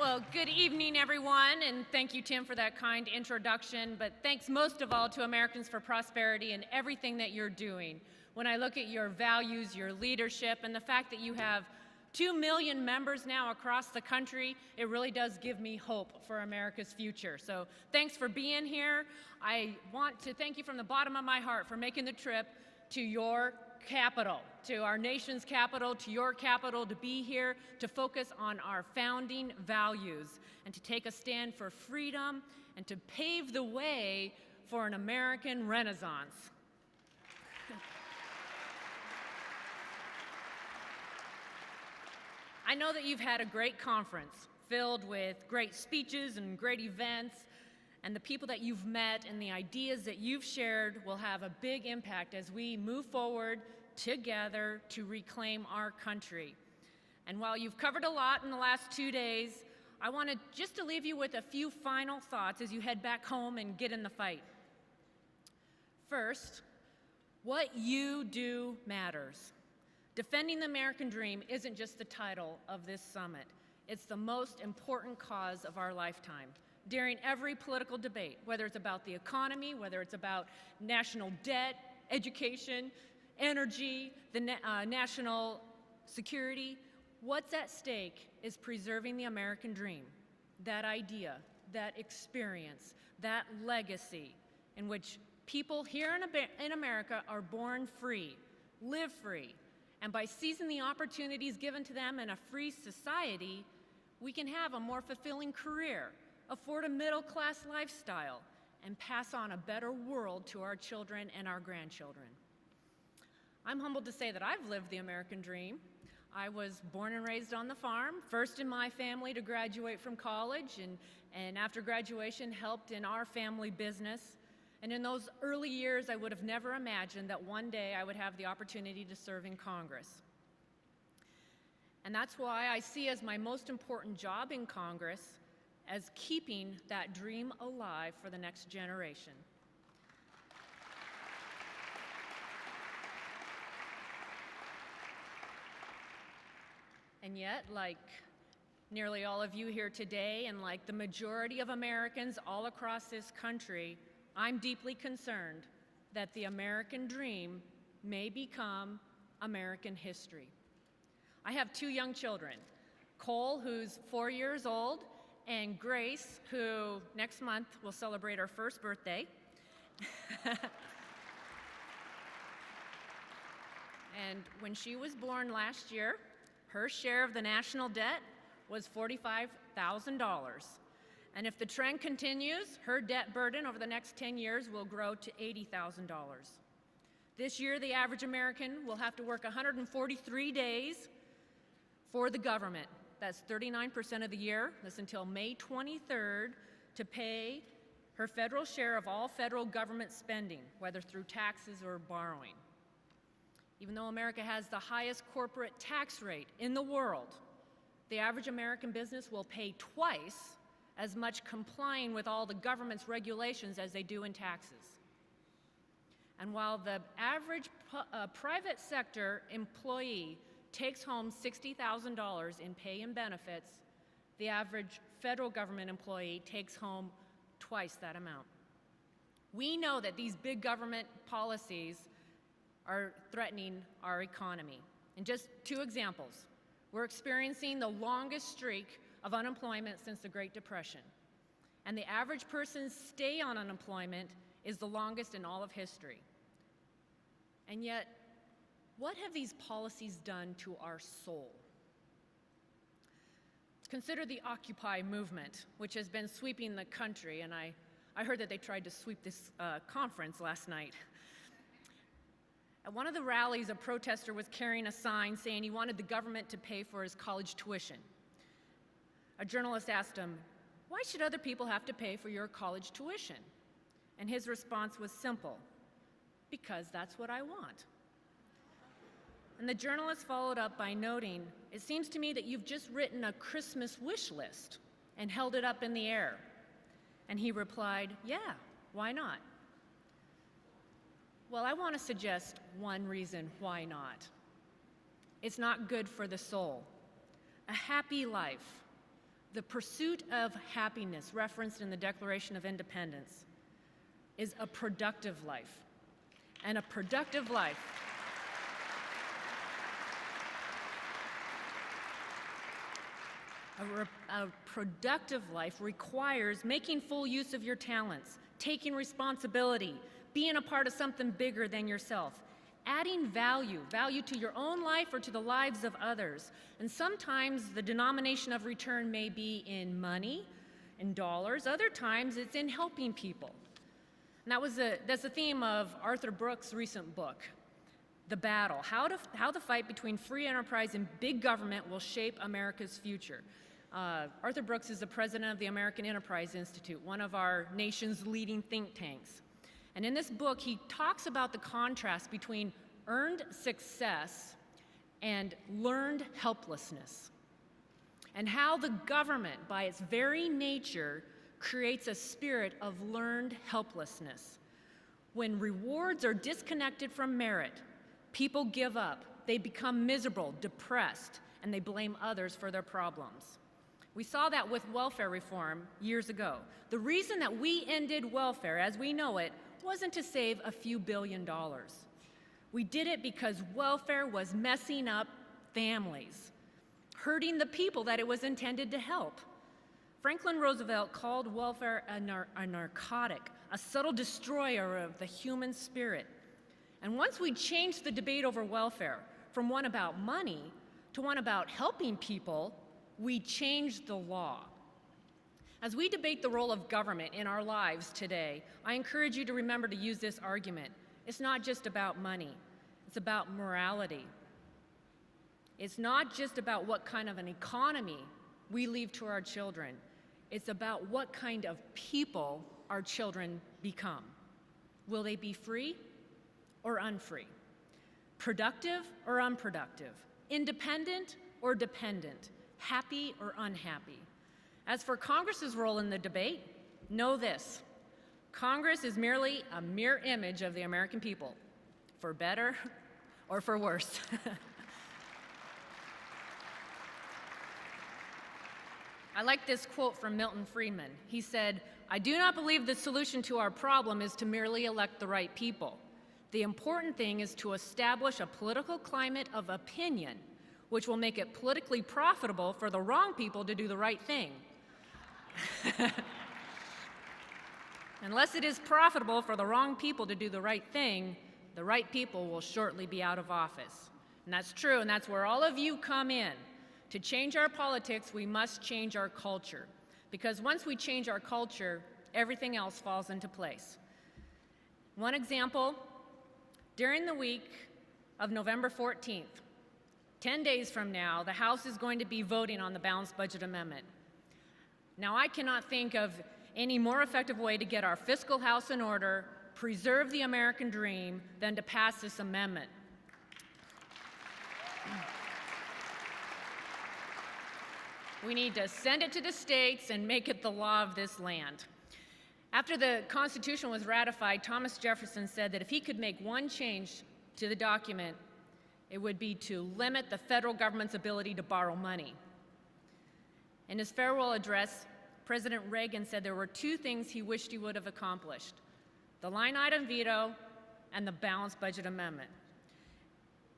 Well, good evening, everyone, and thank you, Tim, for that kind introduction. But thanks most of all to Americans for Prosperity and everything that you're doing. When I look at your values, your leadership, and the fact that you have 2 million members now across the country, it really does give me hope for America's future. So thanks for being here. I want to thank you from the bottom of my heart for making the trip to your capital, to our nation's capital, to your capital, to be here to focus on our founding values and to take a stand for freedom and to pave the way for an American Renaissance. I know that you've had a great conference filled with great speeches and great events, and the people that you've met and the ideas that you've shared will have a big impact as we move forward together to reclaim our country. And while you've covered a lot in the last 2 days, I wanted just to leave you with a few final thoughts as you head back home and get in the fight. First, what you do matters. Defending the American dream isn't just the title of this summit. It's the most important cause of our lifetime. During every political debate, whether it's about the economy, whether it's about national debt, education, energy, the national security, what's at stake is preserving the American dream, that idea, that experience, that legacy in which people here in America are born free, live free, and by seizing the opportunities given to them in a free society, we can have a more fulfilling career, afford a middle-class lifestyle, and pass on a better world to our children and our grandchildren. I'm humbled to say that I've lived the American dream. I was born and raised on the farm, first in my family to graduate from college, and after graduation helped in our family business. And in those early years, I would have never imagined that one day I would have the opportunity to serve in Congress. And that's why I see as my most important job in Congress as keeping that dream alive for the next generation. And yet, like nearly all of you here today, and like the majority of Americans all across this country, I'm deeply concerned that the American dream may become American history. I have 2 young children, Cole, who's 4 years old, and Grace, who next month will celebrate her first birthday. And when she was born last year, her share of the national debt was $45,000. And if the trend continues, her debt burden over the next 10 years will grow to $80,000. This year, the average American will have to work 143 days for the government. That's 39% of the year. That's until May 23rd to pay her federal share of all federal government spending, whether through taxes or borrowing. Even though America has the highest corporate tax rate in the world, the average American business will pay twice as much complying with all the government's regulations as they do in taxes. And while the average private sector employee takes home $60,000 in pay and benefits, the average federal government employee takes home twice that amount. We know that these big government policies are threatening our economy. And just 2 examples. We're experiencing the longest streak of unemployment since the Great Depression. And the average person's stay on unemployment is the longest in all of history. And yet, what have these policies done to our soul? Consider the Occupy movement, which has been sweeping the country, and I heard that they tried to sweep this conference last night. At one of the rallies, a protester was carrying a sign saying he wanted the government to pay for his college tuition. A journalist asked him, "Why should other people have to pay for your college tuition?" And his response was simple, "Because that's what I want." And the journalist followed up by noting, "It seems to me that you've just written a Christmas wish list and held it up in the air." And he replied, "Yeah, why not?" Well, I want to suggest one reason why not. It's not good for the soul. A happy life, The pursuit of happiness, referenced in the Declaration of Independence, is a productive life. And a productive life A productive life requires making full use of your talents, taking responsibility, being a part of something bigger than yourself, adding value to your own life or to the lives of others. And sometimes the denomination of return may be in money, in dollars. Other times it's in helping people. And that's the theme of Arthur Brooks' recent book, The Battle, how the fight between free enterprise and big government will shape America's future. Arthur Brooks is the president of the American Enterprise Institute, one of our nation's leading think tanks. And in this book, he talks about the contrast between earned success and learned helplessness, and how the government, by its very nature, creates a spirit of learned helplessness. When rewards are disconnected from merit, people give up, they become miserable, depressed, and they blame others for their problems. We saw that with welfare reform years ago. The reason that we ended welfare as we know it wasn't to save a few $billion. We did it because welfare was messing up families, hurting the people that it was intended to help. Franklin Roosevelt called welfare a narcotic, a subtle destroyer of the human spirit. And once we changed the debate over welfare from one about money to one about helping people, we changed the law. As we debate the role of government in our lives today, I encourage you to remember to use this argument. It's not just about money, it's about morality. It's not just about what kind of an economy we leave to our children. It's about what kind of people our children become. Will they be free or unfree? Productive or unproductive? Independent or dependent? Happy or unhappy? As for Congress's role in the debate, know this: Congress is merely a mirror image of the American people, for better or for worse. I like this quote from Milton Friedman. He said, "I do not believe the solution to our problem is to merely elect the right people. The important thing is to establish a political climate of opinion which will make it politically profitable for the wrong people to do the right thing." Unless it is profitable for the wrong people to do the right thing, the right people will shortly be out of office. And that's true, and that's where all of you come in. To change our politics, we must change our culture. Because once we change our culture, everything else falls into place. One example, during the week of November 14th, 10 days from now, the House is going to be voting on the balanced budget amendment. Now, I cannot think of any more effective way to get our fiscal house in order, preserve the American dream, than to pass this amendment. We need to send it to the states and make it the law of this land. After the Constitution was ratified, Thomas Jefferson said that if he could make one change to the document, it would be to limit the federal government's ability to borrow money. In his farewell address, President Reagan said there were two things he wished he would have accomplished: the line item veto and the balanced budget amendment.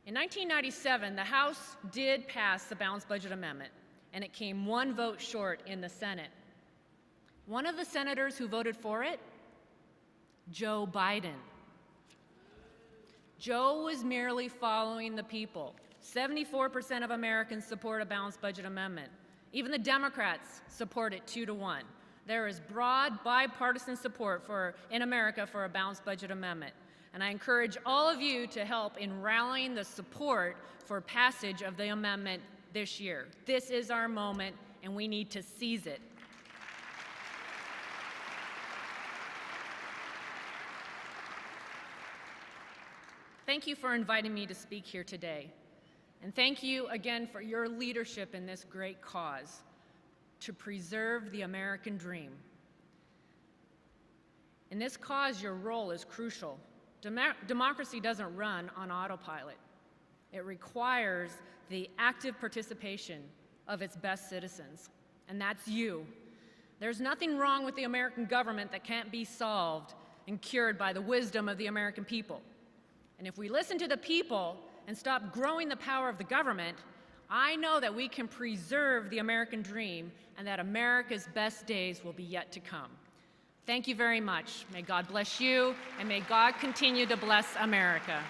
In 1997, the House did pass the balanced budget amendment, and it came one vote short in the Senate. One of the senators who voted for it, Joe Biden. Joe was merely following the people. 74% of Americans support a balanced budget amendment. Even the Democrats support it 2-1. There is broad bipartisan support in America for a balanced budget amendment. And I encourage all of you to help in rallying the support for passage of the amendment this year. This is our moment, and we need to seize it. Thank you for inviting me to speak here today. And thank you again for your leadership in this great cause to preserve the American dream. In this cause, your role is crucial. Democracy doesn't run on autopilot. It requires the active participation of its best citizens. and that's you. There's nothing wrong with the American government that can't be solved and cured by the wisdom of the American people. And if we listen to the people and stop growing the power of the government, I know that we can preserve the American dream and that America's best days will be yet to come. Thank you very much. May God bless you, and may God continue to bless America.